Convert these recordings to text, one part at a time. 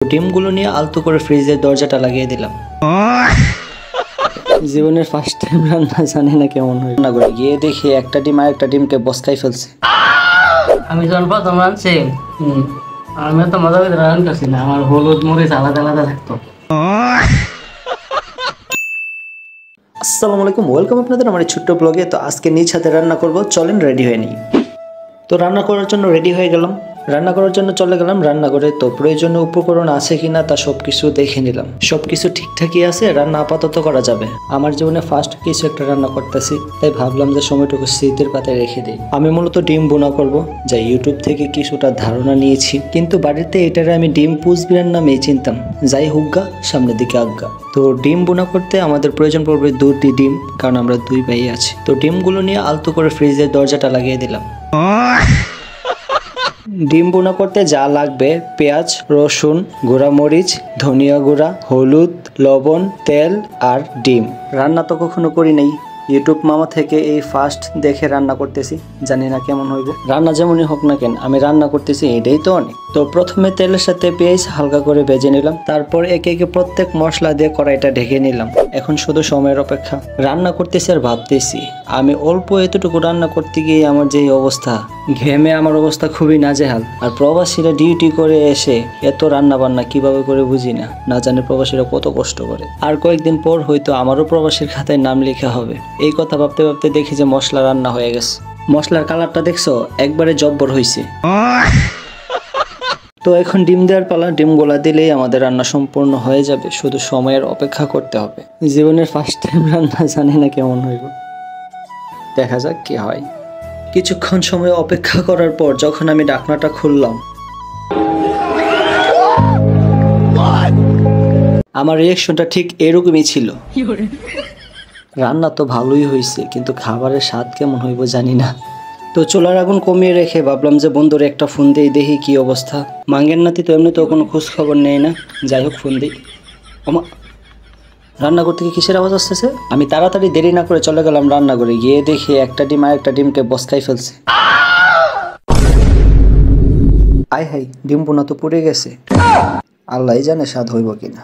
ডিমগুলো নিয়ে আলতো করে ফ্রিজের দরজাটা লাগিয়ে দিলাম। জীবনের ফার্স্ট টাইম রান্না, জানি না কেমন হয়। রান্না করে গিয়ে দেখি একটা ডিম আর একটা ডিমকে বসকাই ফেলছে। আমি যখন প্রথম রাঁধছি আমি তো মজা করে রান্না না, আমার হলুদ মরিচ আলাদা আলাদা থাকতো। আসসালামু আলাইকুম, ওয়েলকাম আপনাদের আমার এই ছোট্ট ব্লগে। তো আজকে নিজ হাতে রান্না করব, চলেন রেডি হয়ে নিই। তো রান্না করার জন্য রেডি হয়ে গেলাম, রান্না করার জন্য চলে গেলাম রান্নাঘরে। তো প্রয়োজনীয় উপকরণ আছে কিনা তা সবকিছু দেখে নিলাম, সবকিছু ঠিকঠাকই আছে, রান্না আপাতত করা যাবে। আমার জীবনে ফার্স্ট কিছু একটা রান্না করতেছি, তাই ভাবলাম যে সময়টুকু স্মৃতির পাতায় রেখে দিই। আমি মূলত ডিম বোনা করব, যা ইউটিউব থেকে কিছুটা ধারণা নিয়েছি, কিন্তু বাড়িতে এটারে আমি ডিম পুষবিরান নামেই চিনতাম। যাই হোক গা, সামনের দিকে আজ্ঞা। তো ডিম বোনা করতে আমাদের প্রয়োজন পড়বে 2টি ডিম, কারণ আমরা 2 ভাই আছি। তো ডিমগুলো নিয়ে আলতো করে ফ্রিজের দরজাটা লাগিয়ে দিলাম। ডিম বোনা করতে যা লাগবে: পেঁয়াজ, রসুন, গুঁড়া মরিচ, ধনিয়া গুঁড়া, হলুদ, লবণ, তেল আর ডিম। রান্না তো কখনো করি নাই, ইউটিউব মামা থেকে এই ফার্স্ট দেখে রান্না করতেছি, জানি না কেমন হইব। রান্না যেমনই হোক না কেন, আমি রান্না করতেছি, এটাই তো অনেক। তো প্রথমে তেলের সাথে পেঁয়াজ হালকা করে ভেজে নিলাম, তারপর একে একে প্রত্যেক মশলা দিয়ে কড়াইটা ঢেকে নিলাম। এখন শুধু সময়ের অপেক্ষা। রান্না করতেছি আর ভাবতেছি, আমি অল্প এতটুকু রান্না করতে গিয়ে আমার যে অবস্থা, ঘেমে আমার অবস্থা খুবই নাজেহাল। আর প্রবাসীরা ডিউটি করে এসে এত রান্না বান্না কিভাবে করে বুঝি না, না জানি প্রবাসীরা কত কষ্ট করে। আর কয়েকদিন পর হয়তো আমারও প্রবাসীর খাতায় নাম লেখা হবে। এই কথা ভাবতে ভাবতে দেখি যে মশলা রান্না হয়ে গেছে। মশলার কালারটা দেখছো, একবারে জব্বর হয়েছে। তো এখন ডিম দেওয়ার পালা, ডিম গোলা দিলেই আমাদের রান্না সম্পূর্ণ হয়ে যাবে, শুধু সময়ের অপেক্ষা করতে হবে। জীবনের ফার্স্ট টাইম রান্না, জানি না কেমন হইব, দেখা যাক কি হয়। কিছুক্ষণ সময় অপেক্ষা করার পর যখন আমি ঢাকনাটা খুললাম, আমার রিয়াকশনটা ঠিক এরকমই ছিল। রান্না তো ভালোই হয়েছে, কিন্তু খাবারের স্বাদ কেমন হইব জানি না। তো চুলার আগুন কমিয়ে রেখে ভাবলাম যে বন্ধুরে একটা ফোন দিই, দেখি কি অবস্থা। মাঙ্গের নাতি তো এমনি তো কোনো খোঁজ খবর নেই না, যাই হোক ফোন দিই। আমা, রান্নাঘর থেকে কিসের আওয়াজ আসতেছে? আমি তাড়াতাড়ি দেরি না করে চলে গেলাম রান্নাঘরে। গিয়ে দেখি একটা ডিম আর একটা ডিমকে বসকাই ফেলছে। আয় হাই, ডিম বোনা তো পুড়ে গেছে, আল্লাহ জানে স্বাদ হইব কিনা।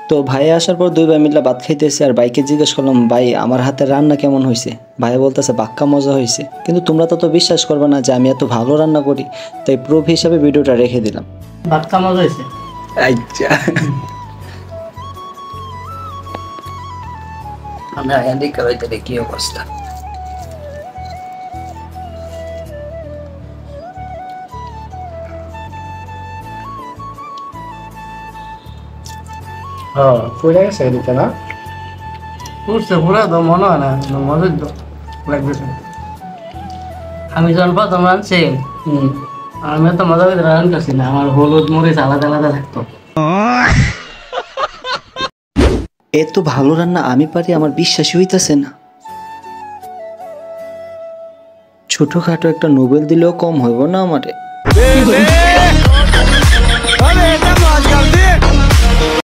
তো ভাই আসার পর 2 ভাই মিলে ভাত খাইতেছে, আর ভাইকে জিজ্ঞেস করলাম, ভাই আমার হাতের রান্না কেমন হয়েছে? ভাই বলতেছে বাক্কা মজা হয়েছে। কিন্তু তোমরা তো বিশ্বাস করবে না যে আমি এত ভালো রান্না করি, তাই প্রুফ হিসাবে ভিডিওটা রেখে দিলাম। বাক্কা মজা হয়েছে। আচ্ছা, আমরা এদিকে হইতে কি অবস্থা। পুড়ে গেছে এদিকে না? পুড়ছে, পুরা তো মনে হয় না, মজা তো লাগতেছে। আমি যখন প্রথম রাঁধছি আমি তো মজা করে রান্না না, আমার হলুদ মরিচ আলাদা আলাদা থাকতো। এত ভালো রান্না আমি পারি, আমার বিশ্বাসই হইতেছে না। ছোটখাটো একটা নোবেল দিলেও কম হইব না আমারে।